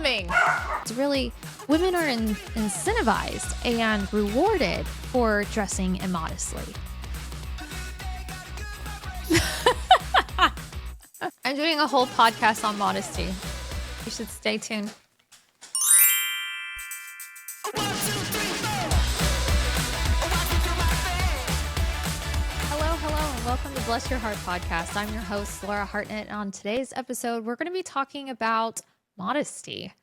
coming. It's really, women are incentivized and rewarded for dressing immodestly. I'm doing a whole podcast on modesty. You should stay tuned. Hello, and welcome to Bless Your Heart podcast. I'm your host, Laura Hartnett. On today's episode, we're going to be talking about modesty.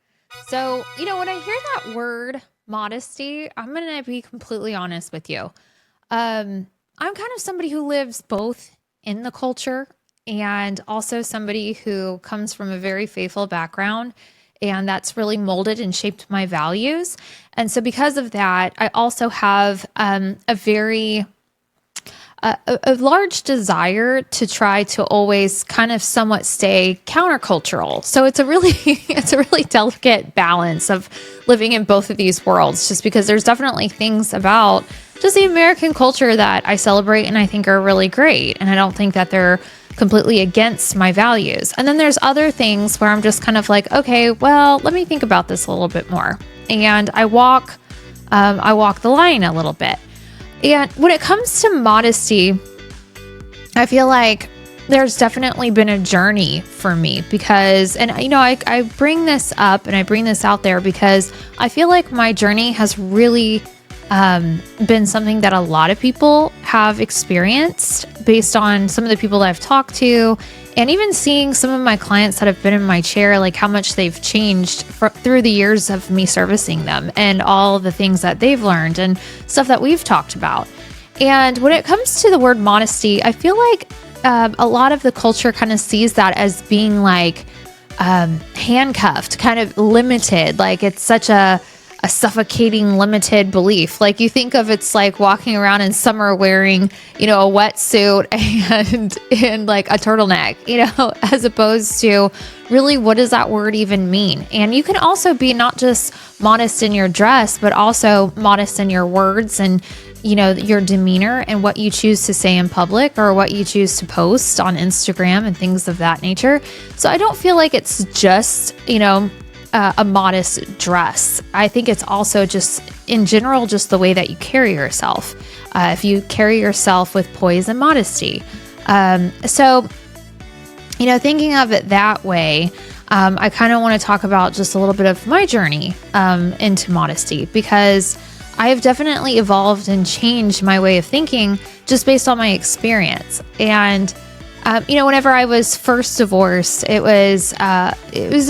So, when I hear that word modesty, I'm going to be completely honest with you. I'm kind of somebody who lives both in the culture and also somebody who comes from a very faithful background, and that's really molded and shaped my values. And so because of that, I also have a large desire to try to always kind of somewhat stay countercultural. So it's a really delicate balance of living in both of these worlds, just because there's definitely things about just the American culture that I celebrate and I think are really great. And I don't think that they're completely against my values. And then there's other things where I'm just kind of like, okay, well, let me think about this a little bit more. And I walk the line a little bit. And when it comes to modesty, I feel like there's definitely been a journey for me because, and I bring this up and I bring this out there because I feel like my journey has really been something that a lot of people have experienced based on some of the people that I've talked to, and even seeing some of my clients that have been in my chair, like how much they've changed through the years of me servicing them and all the things that they've learned and stuff that we've talked about. And when it comes to the word modesty, I feel like a lot of the culture kind of sees that as being like handcuffed, kind of limited, like it's such a suffocating, limited belief. Like you think of it's like walking around in summer wearing, a wetsuit and like a turtleneck, as opposed to really what does that word even mean? And you can also be not just modest in your dress, but also modest in your words and, your demeanor and what you choose to say in public or what you choose to post on Instagram and things of that nature. So I don't feel like it's just, a modest dress. I think it's also just in general, just the way that you carry yourself. If you carry yourself with poise and modesty. So, thinking of it that way, I kind of want to talk about just a little bit of my journey into modesty, because I have definitely evolved and changed my way of thinking just based on my experience. And whenever I was first divorced, it was a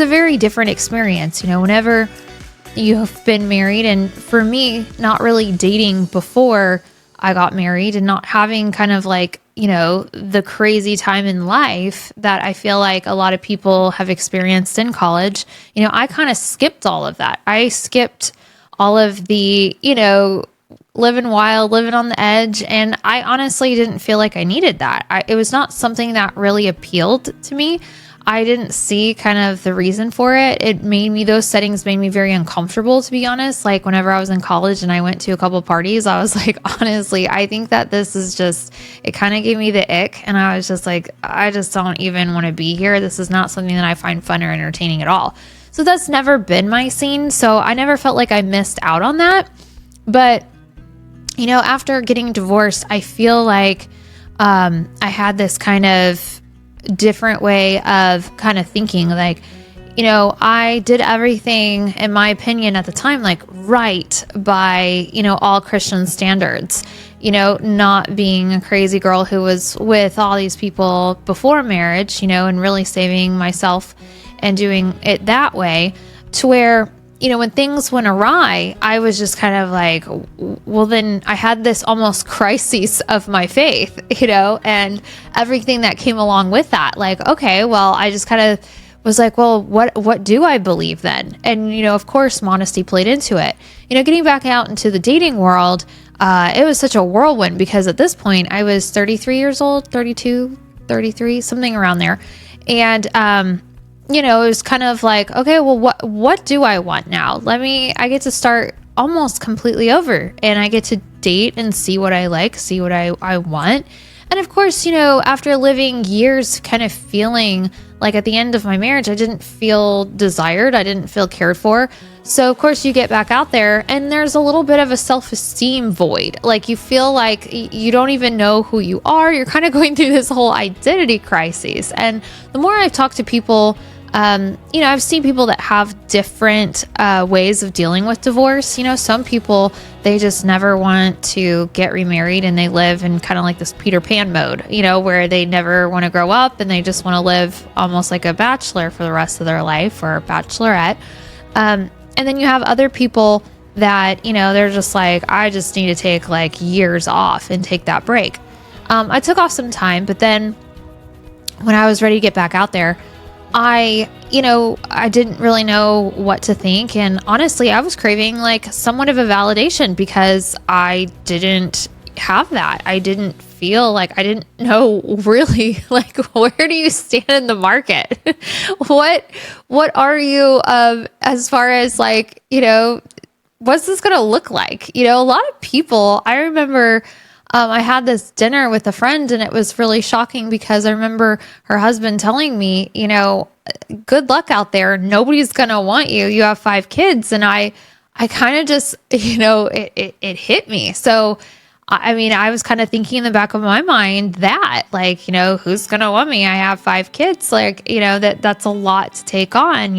very different experience. Whenever you've been married, and for me, not really dating before I got married and not having kind of like, the crazy time in life that I feel like a lot of people have experienced in college, I kind of skipped all of that. I skipped all of the, living wild, living on the edge. And I honestly didn't feel like I needed that. It was not something that really appealed to me. I didn't see kind of the reason for it. Those settings made me very uncomfortable, to be honest. Like whenever I was in college and I went to a couple parties, I was like, honestly, I think that this is just, it kind of gave me the ick. And I was just like, I just don't even want to be here. This is not something that I find fun or entertaining at all. So that's never been my scene. So I never felt like I missed out on that. But after getting divorced, I feel like I had this kind of different way of kind of thinking. Like, I did everything, in my opinion at the time, like right by, all Christian standards, not being a crazy girl who was with all these people before marriage, and really saving myself and doing it that way, to where when things went awry, I was just kind of like, well, then I had this almost crisis of my faith, and everything that came along with that. Like, okay, well, I just kind of was like, well, what do I believe then? And, of course, modesty played into it. Getting back out into the dating world, it was such a whirlwind, because at this point I was 33 years old, 32, 33, something around there. And, it was kind of like, okay, well, what do I want now? I get to start almost completely over, and I get to date and see what I like, see what I want. And of course, after living years kind of feeling like at the end of my marriage, I didn't feel desired. I didn't feel cared for. So of course you get back out there and there's a little bit of a self-esteem void. Like you feel like you don't even know who you are. You're kind of going through this whole identity crisis. And the more I've talked to people, I've seen people that have different ways of dealing with divorce. Some people, they just never want to get remarried and they live in kind of like this Peter Pan mode, where they never want to grow up and they just want to live almost like a bachelor for the rest of their life or a bachelorette. And then you have other people that, they're just like, I just need to take like years off and take that break. I took off some time, but then when I was ready to get back out there, I didn't really know what to think. And honestly, I was craving like somewhat of a validation because I didn't have that. I didn't feel like, I didn't know really like, where do you stand in the market? What are you, as far as like, what's this going to look like? A lot of people, I remember, I had this dinner with a friend and it was really shocking because I remember her husband telling me, good luck out there. Nobody's going to want you. You have 5 kids. And I kind of just, it hit me. So, I was kind of thinking in the back of my mind that like, who's going to want me? I have 5 kids. Like, that's a lot to take on,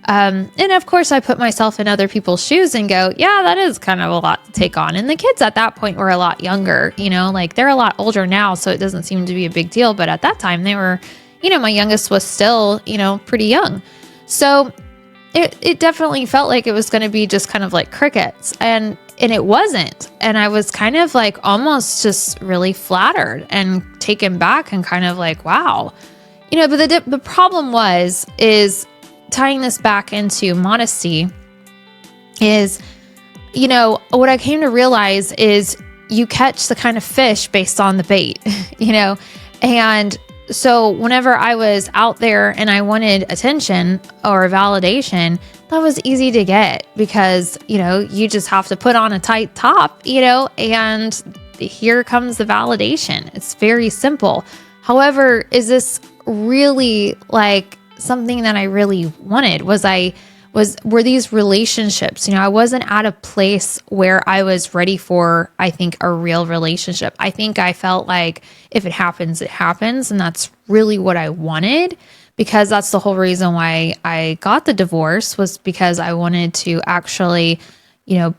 and of course I put myself in other people's shoes and go, yeah, that is kind of a lot to take on. And the kids at that point were a lot younger, like they're a lot older now. So it doesn't seem to be a big deal. But at that time they were, my youngest was still, pretty young. So it definitely felt like it was going to be just kind of like crickets and it wasn't. And I was kind of like almost just really flattered and taken back and kind of like, wow, but the problem is tying this back into modesty is, what I came to realize is you catch the kind of fish based on the bait, and so whenever I was out there and I wanted attention or validation, that was easy to get because, you just have to put on a tight top, and here comes the validation. It's very simple. However, is this really like something that I really wanted? Were these relationships, I wasn't at a place where I was ready for, I think, a real relationship. I think I felt like if it happens, it happens. And that's really what I wanted, because that's the whole reason why I got the divorce, was because I wanted to actually,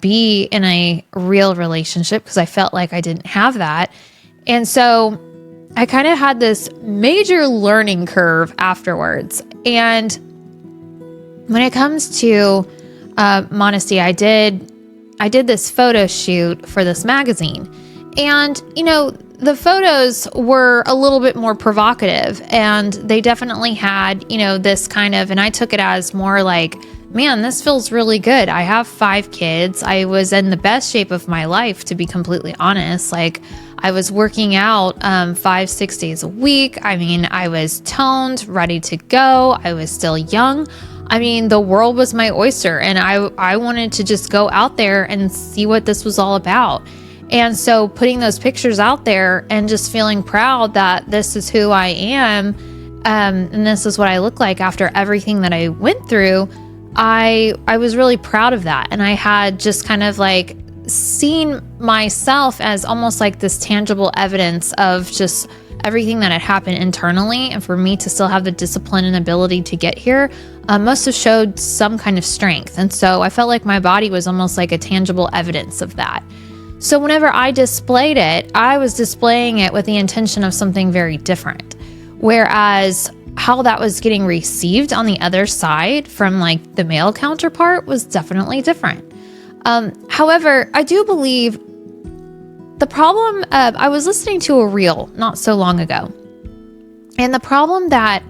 be in a real relationship, because I felt like I didn't have that. And so I kind of had this major learning curve afterwards. And when it comes to modesty, I did this photo shoot for this magazine. And, the photos were a little bit more provocative, and they definitely had, this kind of, and I took it as more like, man, this feels really good. I have 5 kids. I was in the best shape of my life, to be completely honest. Like, I was working out 5-6 days a week. I was toned, ready to go. I was still young. The world was my oyster, and I wanted to just go out there and see what this was all about. And so putting those pictures out there and just feeling proud that this is who I am, and this is what I look like after everything that I went through, I was really proud of that. And I had just kind of like seen myself as almost like this tangible evidence of just everything that had happened internally. And for me to still have the discipline and ability to get here must have showed some kind of strength. And so I felt like my body was almost like a tangible evidence of that. So whenever I displayed it, I was displaying it with the intention of something very different. Whereas how that was getting received on the other side from like the male counterpart was definitely different. However, I do believe the problem, I was listening to a reel not so long ago, and the problem that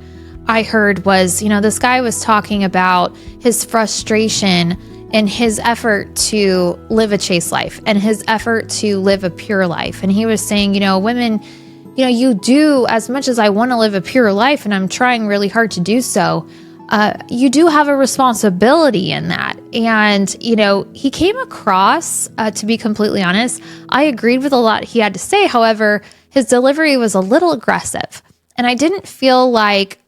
I heard was, this guy was talking about his frustration and his effort to live a chaste life and his effort to live a pure life. And he was saying, women, you do, as much as I want to live a pure life and I'm trying really hard to do so, you do have a responsibility in that. And, he came across, to be completely honest, I agreed with a lot he had to say. However, his delivery was a little aggressive. And I didn't feel like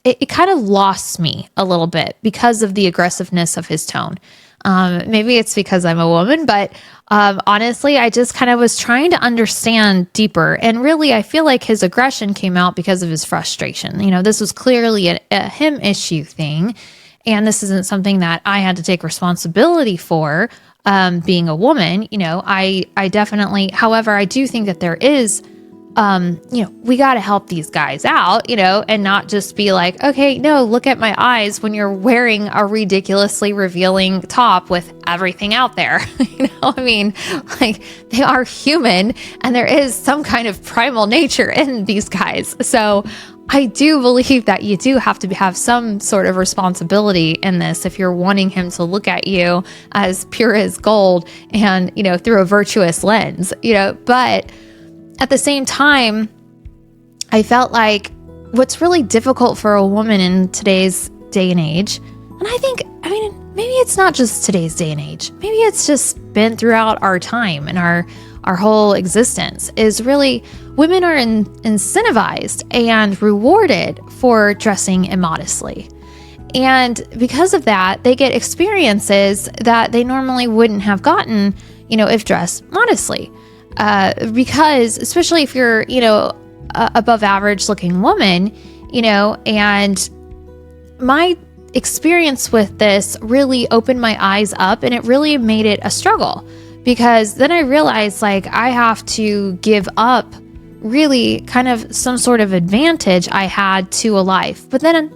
it kind of lost me a little bit because of the aggressiveness of his tone. Maybe it's because I'm a woman, but honestly, I just kind of was trying to understand deeper. And really, I feel like his aggression came out because of his frustration. This was clearly a him issue thing. And this isn't something that I had to take responsibility for, being a woman. I definitely, however, I do think that there is, we got to help these guys out, and not just be like, okay, no, look at my eyes when you're wearing a ridiculously revealing top with everything out there. Like, they are human and there is some kind of primal nature in these guys. So I do believe that you do have to have some sort of responsibility in this if you're wanting him to look at you as pure as gold and, through a virtuous lens, but at the same time, I felt like what's really difficult for a woman in today's day and age, and maybe it's not just today's day and age, maybe it's just been throughout our time and our whole existence, is really women are incentivized and rewarded for dressing immodestly. And because of that, they get experiences that they normally wouldn't have gotten, if dressed modestly. Because especially if you're, above average looking woman, and my experience with this really opened my eyes up, and it really made it a struggle, because then I realized like I have to give up really kind of some sort of advantage I had to a life. But then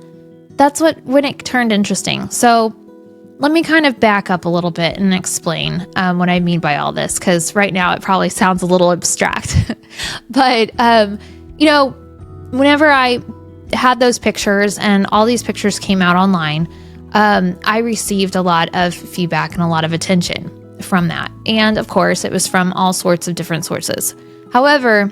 that's when it turned interesting. So let me kind of back up a little bit and explain what I mean by all this, because right now it probably sounds a little abstract. But, whenever I had those pictures and all these pictures came out online, I received a lot of feedback and a lot of attention from that. And of course, it was from all sorts of different sources. However,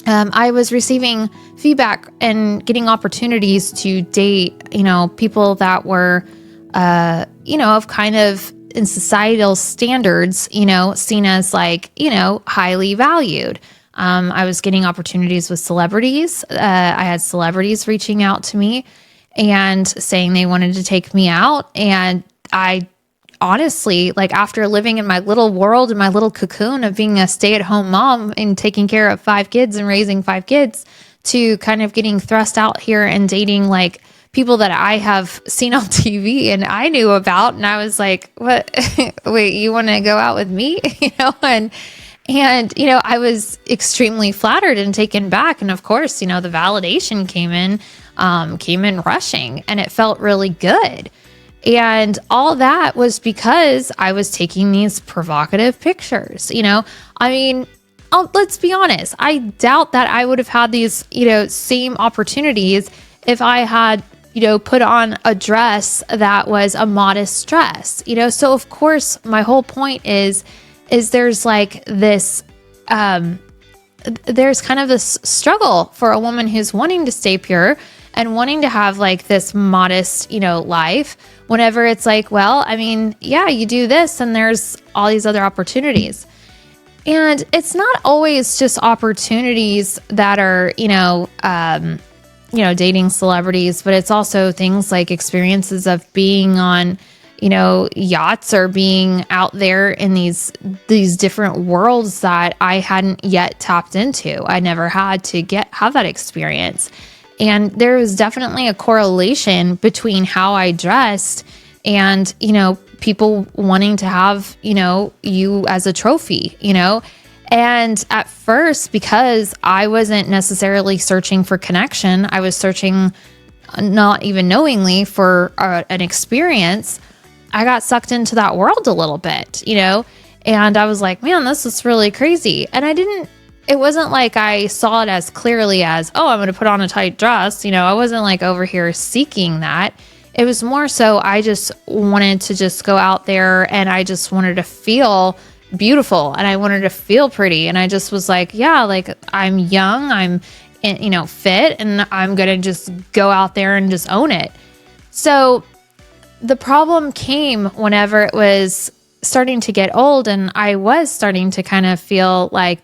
I was receiving feedback and getting opportunities to date, people that were of kind of in societal standards, seen as like, highly valued. I was getting opportunities with celebrities. I had celebrities reaching out to me and saying they wanted to take me out. And I honestly, like, after living in my little world, in my little cocoon of being a stay-at-home mom and taking care of 5 kids and raising 5 kids, to kind of getting thrust out here and dating like people that I have seen on TV and I knew about. And I was like, what, wait, you want to go out with me? And I was extremely flattered and taken back. And of course, the validation came in rushing, and it felt really good. And all that was because I was taking these provocative pictures. Let's be honest. I doubt that I would have had these, same opportunities if I had, put on a dress that was a modest dress, So of course, my whole point is there's like this, there's kind of this struggle for a woman who's wanting to stay pure and wanting to have like this modest, life, whenever it's like, well, you do this and there's all these other opportunities. And it's not always just opportunities that are, dating celebrities, but it's also things like experiences of being on, yachts, or being out there in these different worlds that I hadn't yet tapped into. I never had to have that experience. And there was definitely a correlation between how I dressed and, people wanting to have, you as a trophy, And at first, because I wasn't necessarily searching for connection, I was searching, not even knowingly, for an experience. I got sucked into that world a little bit, and I was like, man, this is really crazy. And it wasn't like I saw it as clearly as, oh, I'm going to put on a tight dress. I wasn't like over here seeking that. It was more so I just wanted to just go out there, and I just wanted to feel beautiful, and I wanted to feel pretty. And I just was like, yeah, like, I'm young, I'm, fit, and I'm going to just go out there and just own it. So the problem came whenever it was starting to get old, and I was starting to kind of feel like,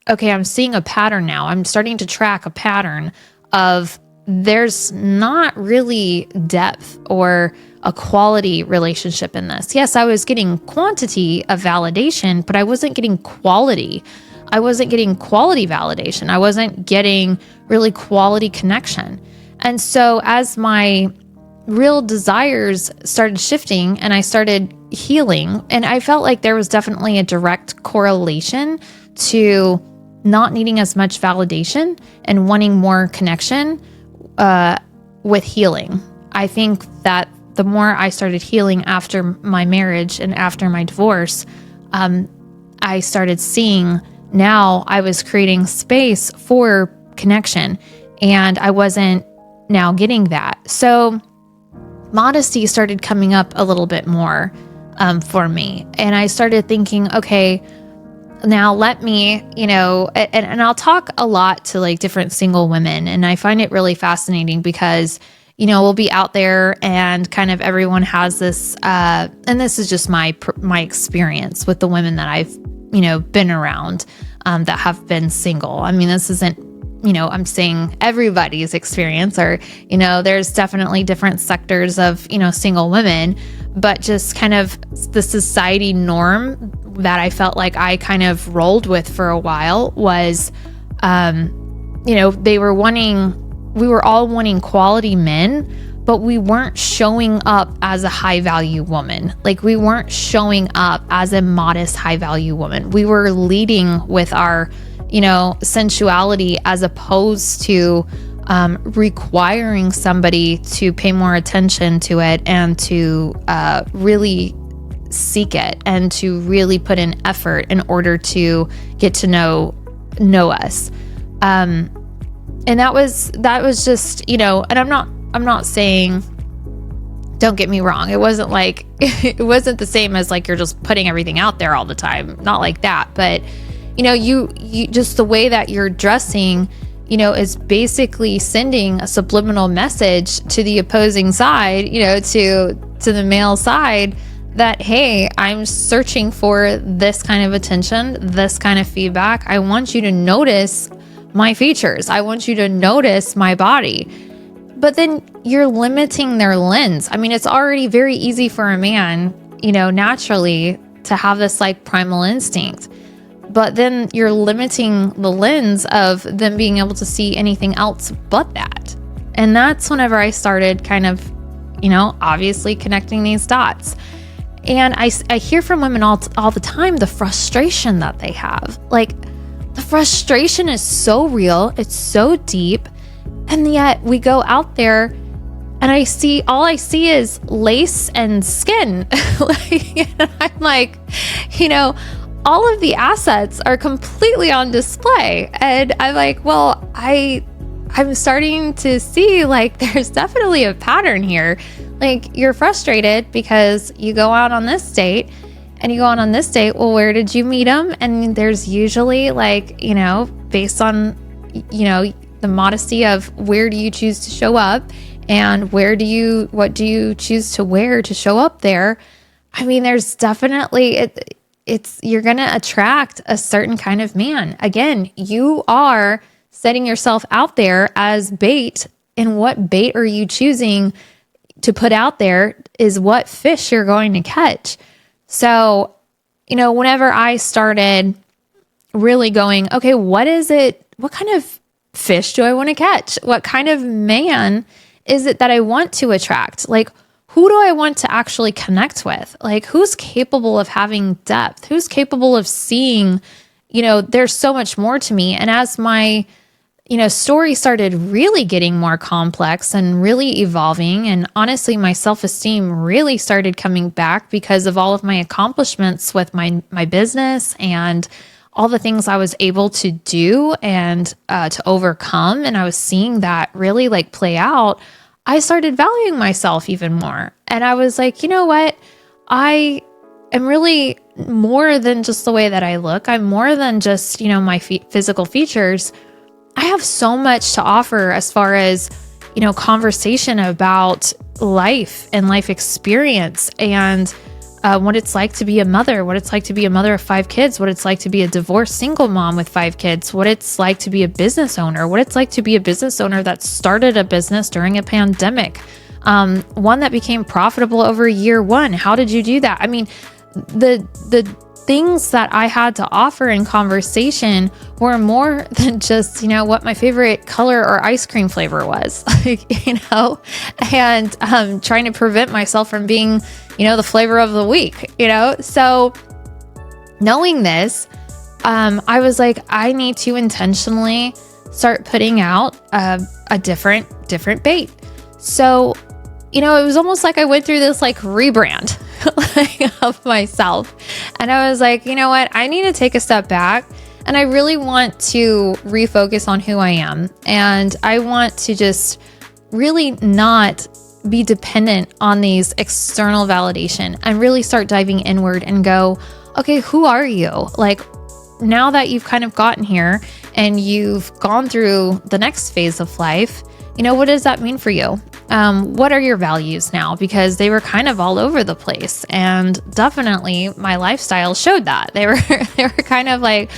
okay, I'm seeing a pattern now. I'm starting to track a pattern of there's not really depth or a quality relationship in this. Yes, I was getting quantity of validation, but I wasn't getting quality. I wasn't getting quality validation. I wasn't getting really quality connection. And so as my real desires started shifting and I started healing, and I felt like there was definitely a direct correlation to not needing as much validation and wanting more connection with healing. I think that the more I started healing after my marriage and after my divorce, I started seeing now I was creating space for connection, and I wasn't now getting that. So modesty started coming up a little bit more for me. And I started thinking, okay, now let me, and I'll talk a lot to like different single women. And I find it really fascinating because, we'll be out there and kind of everyone has this, and this is just my experience with the women that I've, been around that have been single. I mean, this isn't, I'm saying everybody's experience, or, there's definitely different sectors of, single women, but just kind of the society norm that I felt like I kind of rolled with for a while was, we were all wanting quality men, but we weren't showing up as a high value woman. Like we weren't showing up as a modest, high value woman. We were leading with our, sensuality as opposed to requiring somebody to pay more attention to it and to really seek it and to really put in effort in order to get to know us. And that was just, and I'm not saying, don't get me wrong. It wasn't like, it wasn't the same as like, you're just putting everything out there all the time. Not like that, but you just the way that you're dressing, is basically sending a subliminal message to the opposing side, to the male side that, hey, I'm searching for this kind of attention, this kind of feedback. I want you to notice my features. I want you to notice my body. But then you're limiting their lens. I mean, it's already very easy for a man, naturally to have this like primal instinct. But then you're limiting the lens of them being able to see anything else but that. And that's whenever I started kind of, obviously connecting these dots. And I hear from women all the time, the frustration that they have. Like the frustration is so real. It's so deep. And yet we go out there and all I see is lace and skin. And I'm like, all of the assets are completely on display. And I'm like, well, I'm starting to see like there's definitely a pattern here. Like you're frustrated because you go out on this date and you go on this date. Well, where did you meet him? And there's usually like, based on, the modesty of where do you choose to show up and what do you choose to wear to show up there? I mean, there's definitely, you're going to attract a certain kind of man. Again, you are setting yourself out there as bait, and what bait are you choosing to put out there is what fish you're going to catch. So, whenever I started really going, okay, what kind of fish do I want to catch? What kind of man is it that I want to attract? Like, who do I want to actually connect with? Like, who's capable of having depth? Who's capable of seeing, there's so much more to me. And as my, story started really getting more complex and really evolving, and honestly, my self-esteem really started coming back because of all of my accomplishments with my business and all the things I was able to do and to overcome. And I was seeing that really like play out. I started valuing myself even more. And I was like, you know what? I am really more than just the way that I look. I'm more than just, my physical features. I have so much to offer as far as, conversation about life and life experience, and what it's like to be a mother, what it's like to be a mother of 5 kids, what it's like to be a divorced single mom with 5 kids, what it's like to be a business owner, what it's like to be a business owner that started a business during a pandemic, one that became profitable over year 1. How did you do that? I mean, the things that I had to offer in conversation were more than just, what my favorite color or ice cream flavor was, and trying to prevent myself from being, the flavor of the week, So knowing this, I was like, I need to intentionally start putting out a different bait. So, it was almost like I went through this rebrand of myself. And I was like, you know what? I need to take a step back, and I really want to refocus on who I am. And I want to just really not be dependent on these external validation and really start diving inward and go, okay, who are you? Now that you've kind of gotten here and you've gone through the next phase of life, what does that mean for you? What are your values now? Because they were kind of all over the place, and definitely my lifestyle showed that. They were kind of like,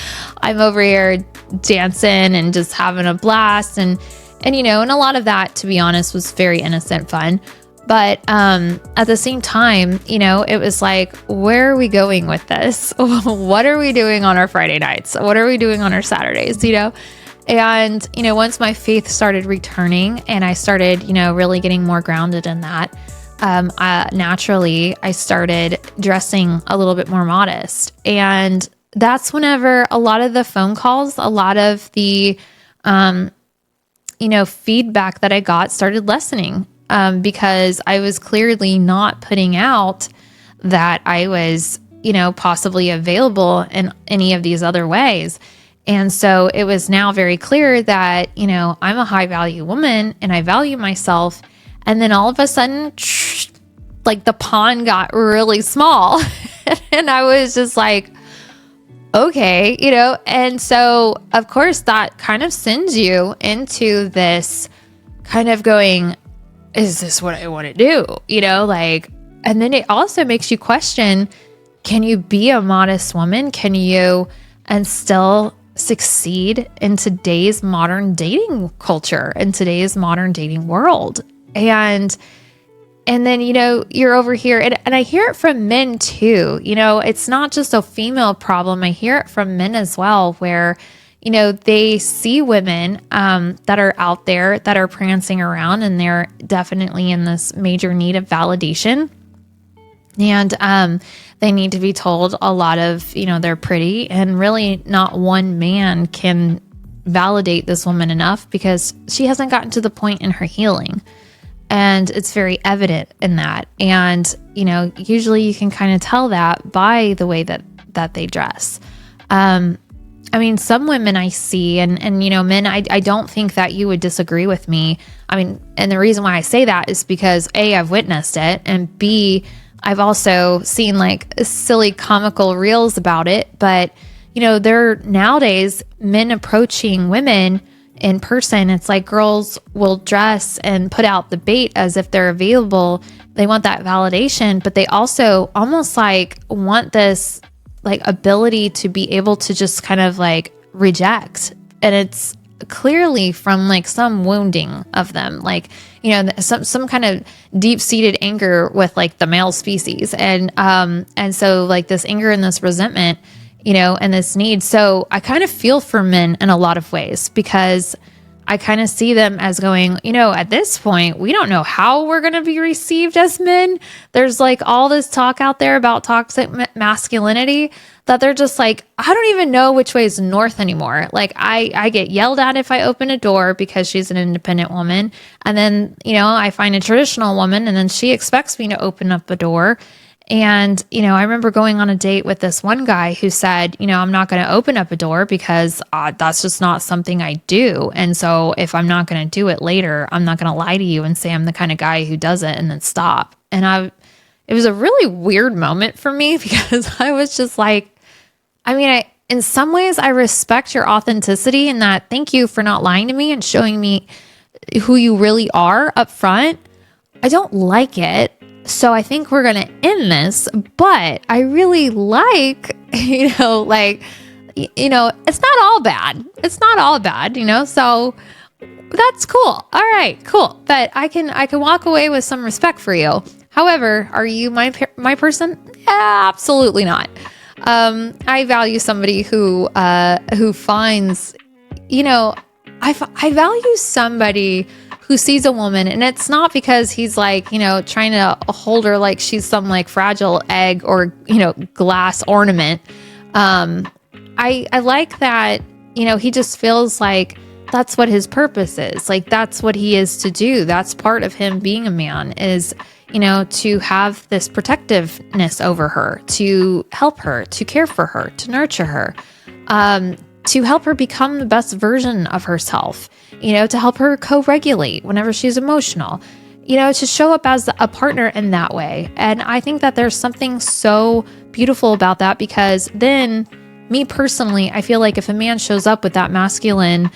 I'm over here dancing and just having a blast, and a lot of that, to be honest, was very innocent fun. But at the same time, it was like, where are we going with this? What are we doing on our Friday nights? What are we doing on our Saturdays? And, once my faith started returning and I started, really getting more grounded in that, naturally I started dressing a little bit more modest. And that's whenever a lot of the phone calls, a lot of the, feedback that I got started lessening, because I was clearly not putting out that I was, possibly available in any of these other ways. And so it was now very clear that, I'm a high value woman and I value myself. And then all of a sudden, the pond got really small. And I was just like, okay, and so of course that kind of sends you into this kind of going, is this what I want to do? And then it also makes you question, can you be a modest woman? Can you, and still succeed in today's modern dating culture, in today's modern dating world? And then, you're over here, and I hear it from men too. It's not just a female problem. I hear it from men as well, where, they see women that are out there that are prancing around, and they're definitely in this major need of validation. And they need to be told a lot of, they're pretty, and really not one man can validate this woman enough because she hasn't gotten to the point in her healing. And it's very evident in that. And, usually you can kind of tell that by the way that they dress. Some women I see, and men, I don't think that you would disagree with me. And the reason why I say that is because A, I've witnessed it, and B, I've also seen silly comical reels about it. But, there are nowadays men approaching women in person. It's like girls will dress and put out the bait as if they're available. They want that validation, but they also almost want this ability to be able to just kind of reject. And it's clearly from some wounding of them, some kind of deep-seated anger with the male species. And so this anger and this resentment, and this need. So I kind of feel for men in a lot of ways, because I kind of see them as going, at this point, we don't know how we're going to be received as men. There's all this talk out there about toxic masculinity that they're just I don't even know which way is north anymore. I get yelled at if I open a door because she's an independent woman. And then, I find a traditional woman and then she expects me to open up a door. And, I remember going on a date with this one guy who said, I'm not going to open up a door because that's just not something I do. And so if I'm not going to do it later, I'm not going to lie to you and say I'm the kind of guy who does it and then stop. And it was a really weird moment for me, because I was just in some ways I respect your authenticity, and that thank you for not lying to me and showing me who you really are up front, I don't like it. So I think we're going to end this, but I really like, it's not all bad. It's not all bad, so that's cool. All right, cool. But I can walk away with some respect for you. However, are you my person? Absolutely not. I value somebody who finds, I value somebody who sees a woman, and it's not because he's like, trying to hold her like she's some like fragile egg or, glass ornament. I like that, he just feels like that's what his purpose is. Like, that's what he is to do. That's part of him being a man is, to have this protectiveness over her, to help her, to care for her, to nurture her, to help her become the best version of herself, to help her co-regulate whenever she's emotional, to show up as a partner in that way. And I think that there's something so beautiful about that, because then, me personally, I feel like if a man shows up with that masculine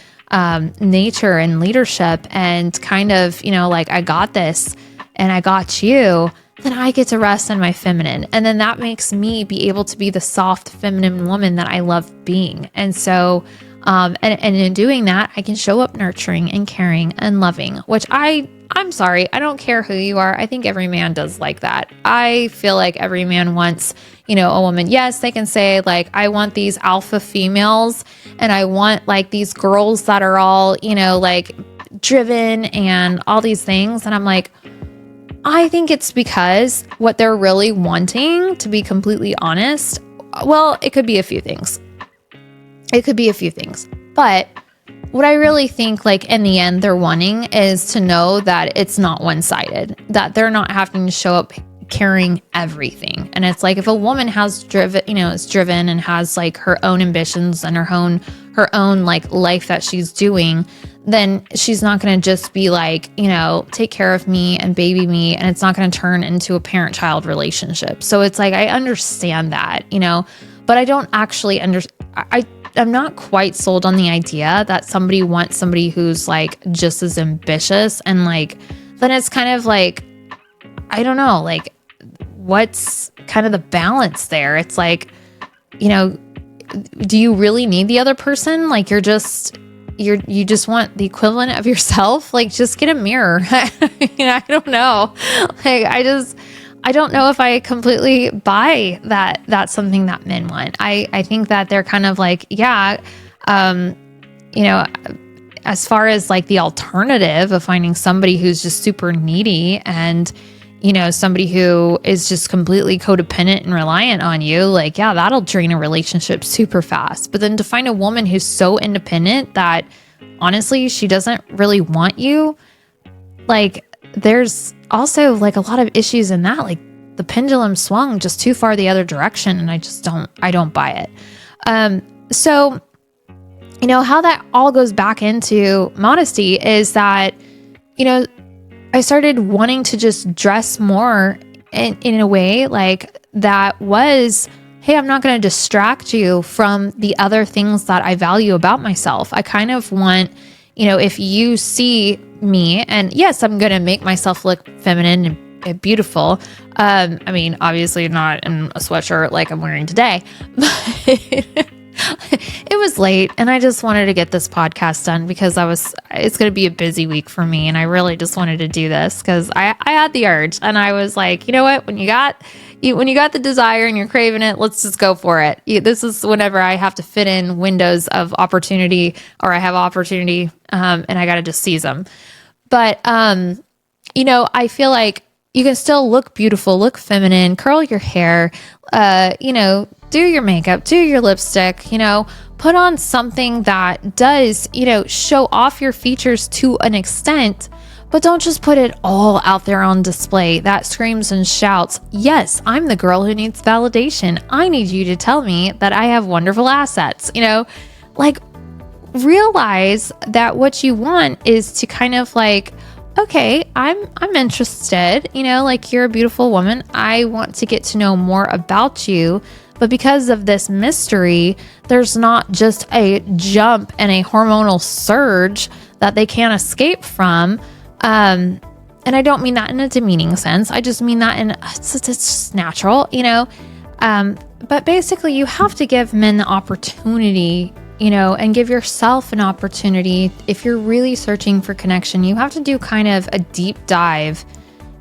nature and leadership and kind of, like, I got this and I got you, then I get to rest in my feminine. And then that makes me be able to be the soft feminine woman that I love being. And so, and in doing that, I can show up nurturing and caring and loving, which I'm sorry, I don't care who you are. I think every man does like that. I feel like every man wants, a woman. Yes, they can say like, I want these alpha females and I want like these girls that are all, like driven and all these things. And I'm like, I think it's because what they're really wanting, to be completely honest, well, it could be a few things. But what I really think, like, in the end, they're wanting is to know that it's not one-sided, that they're not having to show up carrying everything. And it's like, if a woman is driven and has like her own ambitions and her own like life that she's doing, then she's not going to just be like, take care of me and baby me. And it's not going to turn into a parent-child relationship. So it's like, I understand that, but I don't actually I'm not quite sold on the idea that somebody wants somebody who's like just as ambitious, and like, then it's kind of like, I don't know, like, what's kind of the balance there? It's like, do you really need the other person? Like, you just want the equivalent of yourself? Like, just get a mirror. I don't know. Like, I don't know if I completely buy that that's something that men want. I think that they're kind of like, as far as like the alternative of finding somebody who's just super needy and, somebody who is just completely codependent and reliant on you, like, that'll drain a relationship super fast. But then to find a woman who's so independent that honestly, she doesn't really want you, like, there's also like a lot of issues in that. Like, the pendulum swung just too far the other direction, and I don't buy it. So, how that all goes back into modesty is that, I started wanting to just dress more in a way like that was, hey, I'm not going to distract you from the other things that I value about myself. I kind of want, if you see me, and yes, I'm going to make myself look feminine and beautiful. I mean, obviously not in a sweatshirt like I'm wearing today, but it was late and I just wanted to get this podcast done because it's going to be a busy week for me. And I really just wanted to do this because I had the urge, and I was like, you know what, when you got the desire and you're craving it, let's just go for it. This is whenever I have to fit in windows of opportunity, or I have opportunity, and I got to just seize them. But, I feel like you can still look beautiful, look feminine, curl your hair, do your makeup, do your lipstick, put on something that does, show off your features to an extent, but don't just put it all out there on display that screams and shouts, yes, I'm the girl who needs validation. I need you to tell me that I have wonderful assets, like, realize that what you want is to kind of like, okay, I'm interested, like, you're a beautiful woman. I want to get to know more about you. But because of this mystery, there's not just a jump and a hormonal surge that they can't escape from. And I don't mean that in a demeaning sense. I just mean that in it's just natural, but basically you have to give men the opportunity, and give yourself an opportunity. If you're really searching for connection, you have to do kind of a deep dive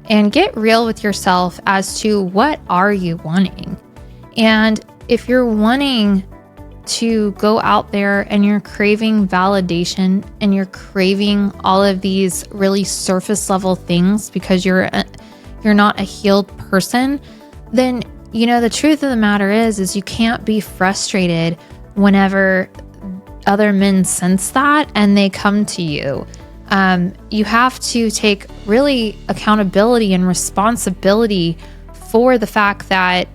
and get real with yourself as to what are you wanting. And if you're wanting to go out there and you're craving validation and you're craving all of these really surface level things because you're not a healed person, then the truth of the matter is you can't be frustrated whenever other men sense that and they come to you. You have to take really accountability and responsibility for the fact that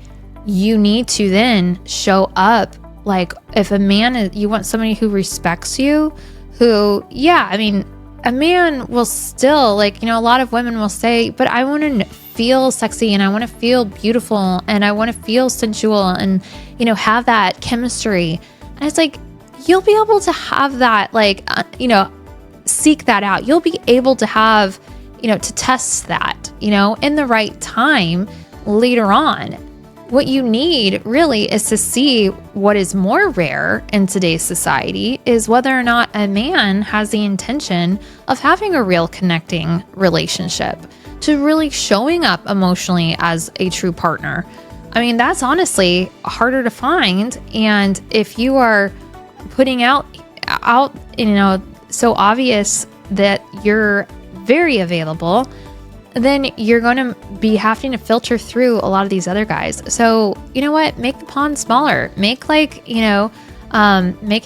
you need to then show up. Like if a man you want somebody who respects you, a man will still a lot of women will say, but I want to feel sexy and I want to feel beautiful and I want to feel sensual and, have that chemistry. And it's like, you'll be able to have that, seek that out. You'll be able to have, to test that, in the right time later on. What you need really is to see what is more rare in today's society is whether or not a man has the intention of having a real connecting relationship, to really showing up emotionally as a true partner. I mean, that's honestly harder to find. And if you are putting out, so obvious that you're very available, then you're going to be having to filter through a lot of these other guys. So, you know what? Make the pond smaller. Make make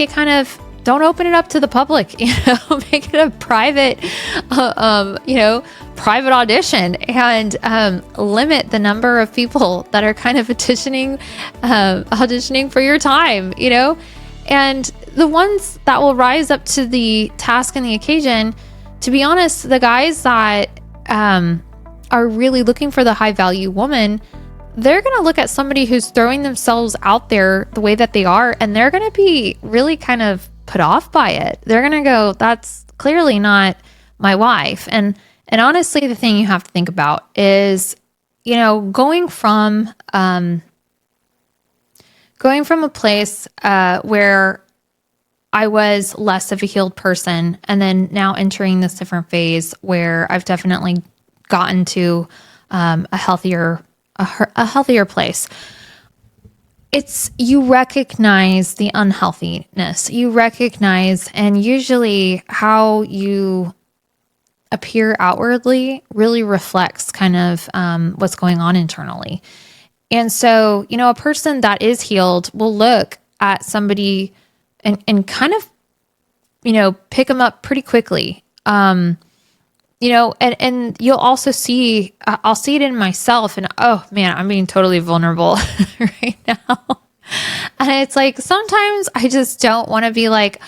it kind of, don't open it up to the public, make it a private, private audition and limit the number of people that are kind of auditioning for your time, and the ones that will rise up to the task and the occasion. To be honest, the guys that are really looking for the high value woman, they're going to look at somebody who's throwing themselves out there the way that they are, and they're going to be really kind of put off by it. They're going to go, that's clearly not my wife. And honestly, the thing you have to think about is, going from a place where I was less of a healed person, and then now entering this different phase where I've definitely gotten to a healthier place. It's, you recognize the unhealthiness. You recognize, and usually how you appear outwardly really reflects kind of what's going on internally. And so, a person that is healed will look at somebody and kind of, pick them up pretty quickly. And you'll also see, I'll see it in myself, and oh man, I'm being totally vulnerable right now. And it's like, sometimes I just don't want to be like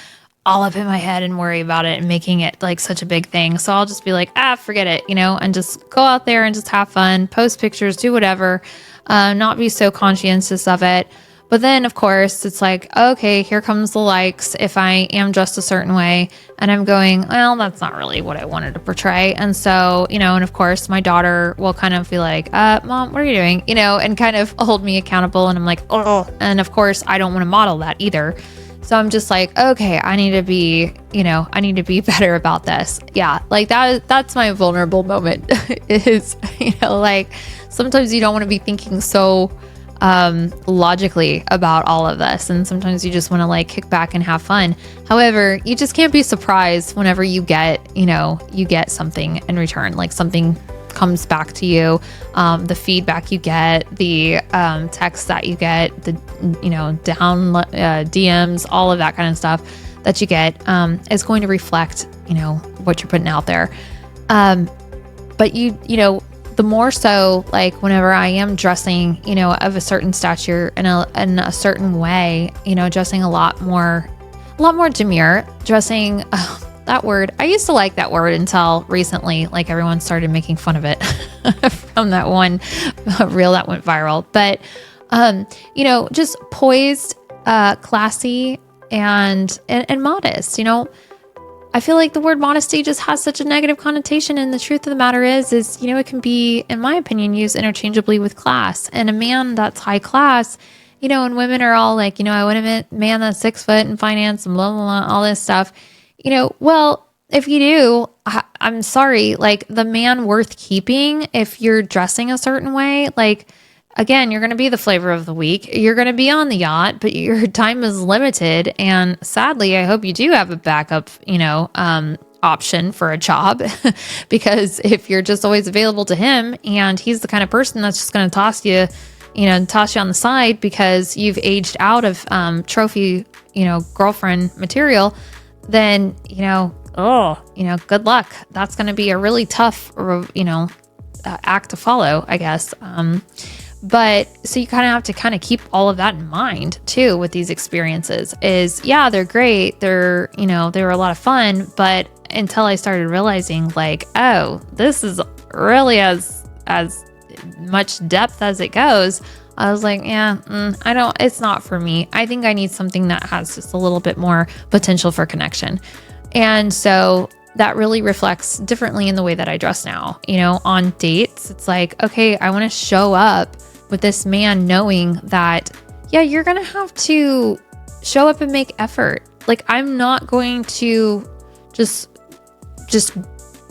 all up in my head and worry about it and making it like such a big thing. So I'll just be like, forget it, and just go out there and just have fun, post pictures, do whatever, not be so conscientious of it. But then, of course, it's like, okay, here comes the likes if I am dressed a certain way. And I'm going, well, that's not really what I wanted to portray. And so, and of course, my daughter will kind of be like, Mom, what are you doing? And kind of hold me accountable. And I'm like, oh, and of course, I don't want to model that either. So I'm just like, okay, I need to be better about this. Yeah, like that's my vulnerable moment is, like sometimes you don't want to be thinking so logically about all of this. And sometimes you just want to like kick back and have fun. However, you just can't be surprised whenever you get something in return, like something comes back to you, the feedback you get, the text that you get, the down DMs, all of that kind of stuff that you get is going to reflect what you're putting out there. But the more so, like whenever I am dressing of a certain stature in a certain way, dressing a lot more demure, dressing that word. I used to like that word until recently, like everyone started making fun of it from that one reel that went viral. But, just poised, classy and modest, I feel like the word modesty just has such a negative connotation. And the truth of the matter is, it can be, in my opinion, used interchangeably with class. And a man that's high class, and women are all like, I want a man that's 6 foot in finance and blah, blah, blah, all this stuff. Well, if you do, I'm sorry, like the man worth keeping, if you're dressing a certain way, like, again, you're going to be the flavor of the week. You're going to be on the yacht, but your time is limited. And sadly, I hope you do have a backup, option for a job, because if you're just always available to him and he's the kind of person that's just going to toss you on the side because you've aged out of trophy, girlfriend material, then, good luck. That's going to be a really tough, act to follow, I guess. But so you kind of have to keep all of that in mind too with these experiences is, yeah, they're great. They were a lot of fun, but until I started realizing like, oh, this is really as much depth as it goes, I was like, yeah, it's not for me. I think I need something that has just a little bit more potential for connection. And so that really reflects differently in the way that I dress now. On dates, it's like, okay, I want to show up with this man knowing that, yeah, you're going to have to show up and make effort. Like, I'm not going to just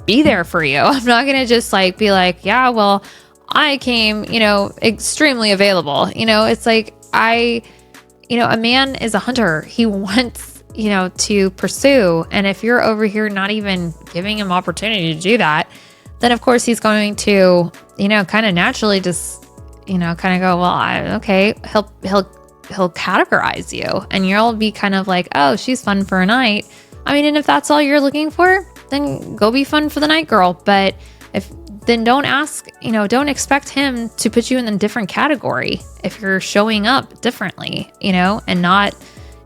be there for you. I'm not going to just like be like, yeah, well, I came, extremely available. It's like a man is a hunter. He wants, to pursue. And if you're over here not even giving him opportunity to do that, then of course he's going to, kind of naturally just, kind of go, well, okay, he'll categorize you and you'll be kind of like, oh, she's fun for a night. I mean, and if that's all you're looking for, then go be fun for the night, girl. But then don't expect him to put you in a different category if you're showing up differently, and not,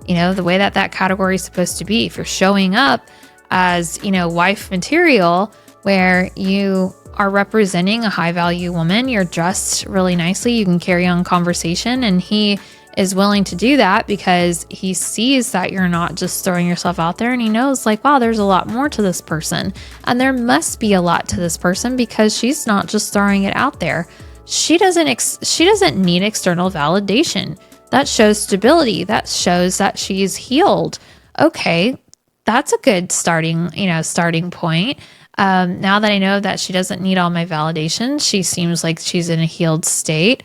the way that category is supposed to be. If you're showing up as, wife material, where you are representing a high value woman, you're dressed really nicely, you can carry on conversation, and he is willing to do that because he sees that you're not just throwing yourself out there, and he knows like, wow, there's a lot more to this person, and there must be a lot to this person because she's not just throwing it out there. She doesn't need external validation. That shows stability. That shows that she's healed. Okay, that's a good starting point. Now that I know that she doesn't need all my validation, she seems like she's in a healed state.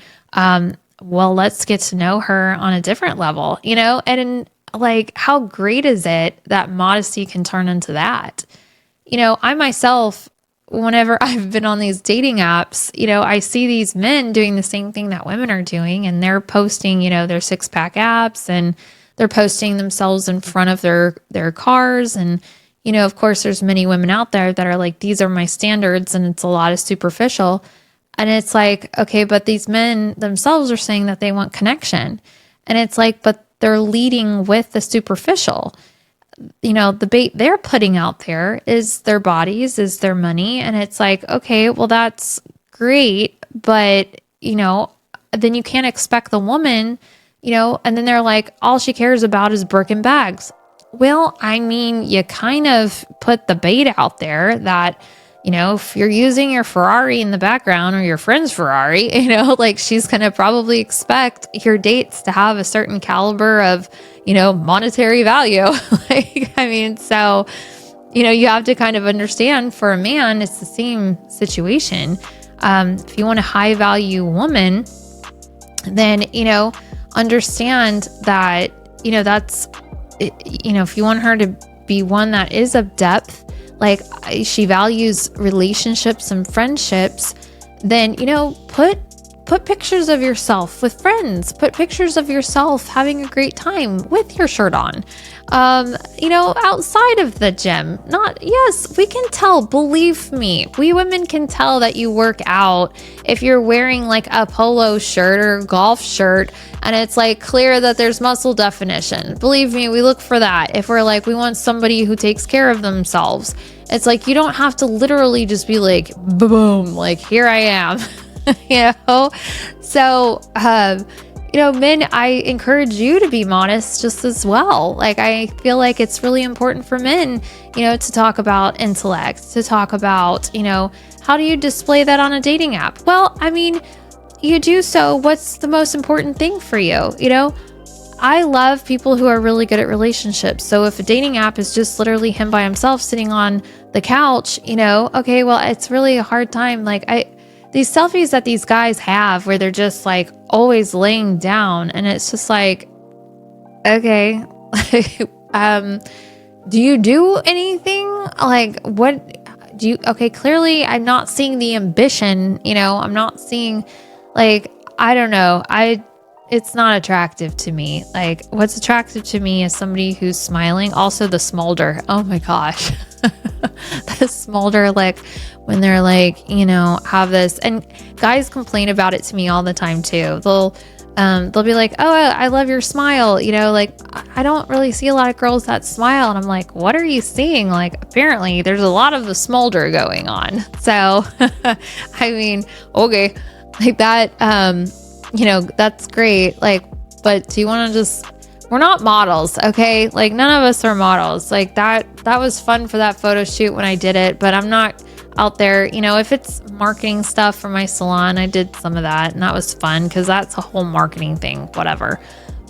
Well, let's get to know her on a different level, and like, how great is it that modesty can turn into that? I myself, whenever I've been on these dating apps, I see these men doing the same thing that women are doing, and they're posting, their 6-pack abs, and they're posting themselves in front of their cars. And, of course, there's many women out there that are like, these are my standards, and it's a lot of superficial. And it's like, okay, but these men themselves are saying that they want connection. And it's like, but they're leading with the superficial. The bait they're putting out there is their bodies, is their money. And it's like, okay, well, that's great. But, then you can't expect the woman, and then they're like, all she cares about is Birkin bags. Well, I mean, you kind of put the bait out there that, if you're using your Ferrari in the background or your friend's Ferrari, like she's going to probably expect your dates to have a certain caliber of, monetary value. Like, I mean, so, you have to kind of understand for a man, it's the same situation. If you want a high value woman, then, understand that, that's, if you want her to be one that is of depth, like she values relationships and friendships, then, put pictures of yourself with friends, put pictures of yourself having a great time with your shirt on, outside of the gym. Yes, we can tell, believe me, we women can tell that you work out if you're wearing like a polo shirt or golf shirt and it's like clear that there's muscle definition. Believe me, we look for that. If we're like, we want somebody who takes care of themselves, it's like, you don't have to literally just be like, boom, like here I am. So, men, I encourage you to be modest just as well. Like, I feel like it's really important for men, to talk about intellect, to talk about, how do you display that on a dating app? Well, I mean, you do so. What's the most important thing for you? I love people who are really good at relationships. So if a dating app is just literally him by himself sitting on the couch, okay, well, it's really a hard time. Like, these selfies that these guys have where they're just like always laying down, and it's just like, okay, do you do anything? Like, what do you, okay, clearly I'm not seeing the ambition, I'm not seeing, like, I don't know. It's not attractive to me. Like, what's attractive to me is somebody who's smiling. Also the smolder. Oh my gosh. The smolder, like when they're like, have this, and guys complain about it to me all the time too. They'll be like, oh, I love your smile. Like, I don't really see a lot of girls that smile. And I'm like, what are you seeing? Like, apparently there's a lot of the smolder going on. So, I mean, okay, like that, that's great. Like, but do you want to we're not models, okay? Like, none of us are models. Like, that was fun for that photo shoot when I did it, but I'm not out there, if it's marketing stuff for my salon, I did some of that, and that was fun because that's a whole marketing thing, whatever.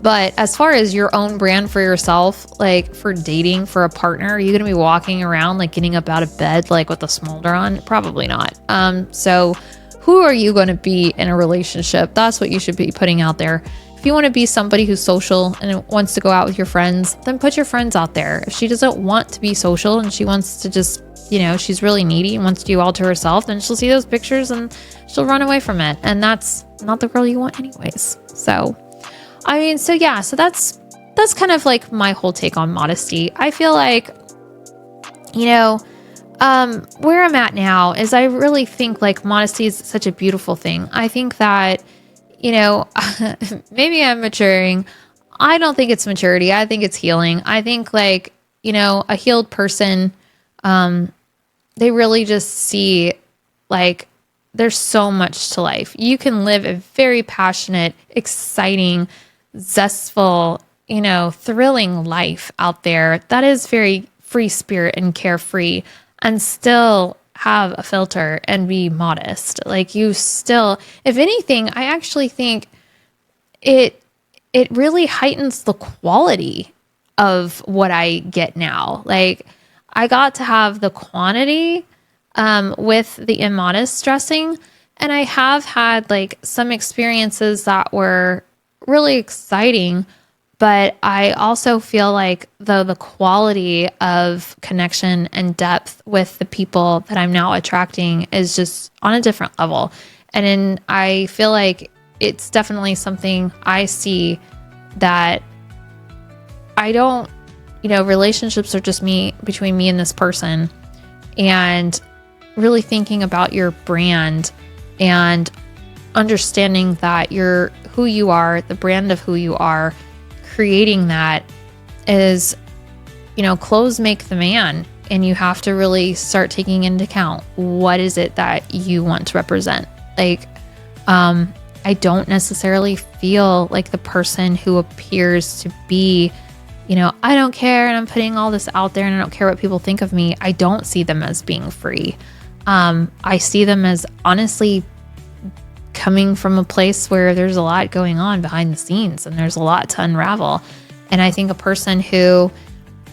But as far as your own brand for yourself, like for dating, for a partner, are you going to be walking around like getting up out of bed like with a smolder on? Probably not. So who are you going to be in a relationship? That's what you should be putting out there. If you want to be somebody who's social and wants to go out with your friends, then put your friends out there. If she doesn't want to be social and she wants to just, she's really needy and wants to do all to herself, then she'll see those pictures and she'll run away from it. And that's not the girl you want anyways. So, I mean, so that's kind of like my whole take on modesty. I feel like, where I'm at now is I really think like modesty is such a beautiful thing. I think that, maybe I'm maturing. I don't think it's maturity. I think it's healing. I think like, a healed person, they really just see like there's so much to life. You can live a very passionate, exciting, zestful, thrilling life out there that is very free spirit and carefree, and still have a filter and be modest. Like, you still, if anything, I actually think it really heightens the quality of what I get now. Like, I got to have the quantity with the immodest dressing, and I have had like some experiences that were really exciting, but I also feel like the quality of connection and depth with the people that I'm now attracting is just on a different level. And I feel like it's definitely something I see that I don't, relationships are just between me and this person, and really thinking about your brand and understanding that you're who you are, the brand of who you are, creating that is, clothes make the man, and you have to really start taking into account what is it that you want to represent. Like, I don't necessarily feel like the person who appears to be, I don't care and I'm putting all this out there and I don't care what people think of me. I don't see them as being free. I see them as honestly coming from a place where there's a lot going on behind the scenes and there's a lot to unravel. And I think a person who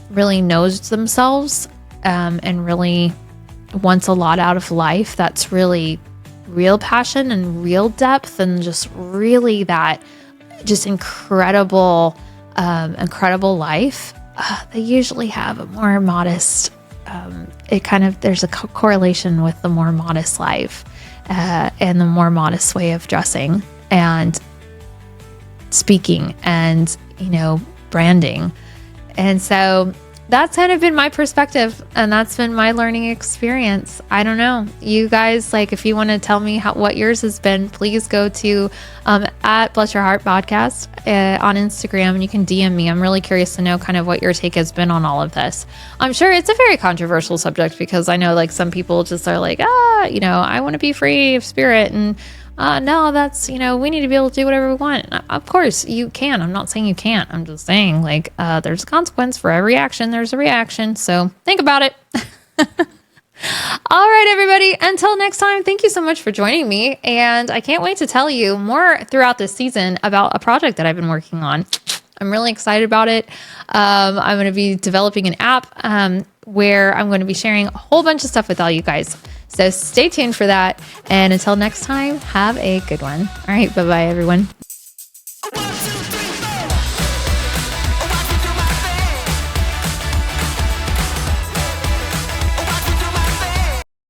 really knows themselves and really wants a lot out of life, that's really real passion and real depth and just really that just incredible life, they usually have a more modest, there's a correlation with the more modest life and the more modest way of dressing and speaking and, branding. And so that's kind of been my perspective, and that's been my learning experience. I don't know. You guys, like, if you want to tell me what yours has been, please go to at Bless Your Heart Podcast on Instagram, and you can DM me. I'm really curious to know kind of what your take has been on all of this. I'm sure it's a very controversial subject because I know like some people just are like, I want to be free of spirit and No, that's, we need to be able to do whatever we want. Of course you can. I'm not saying you can't. I'm just saying like, there's a consequence for every action. There's a reaction. So think about it. All right, everybody. Until next time, thank you so much for joining me. And I can't wait to tell you more throughout this season about a project that I've been working on. I'm really excited about it. I'm going to be developing an app where I'm going to be sharing a whole bunch of stuff with all you guys. So stay tuned for that. And until next time, have a good one. All right. Bye-bye, everyone.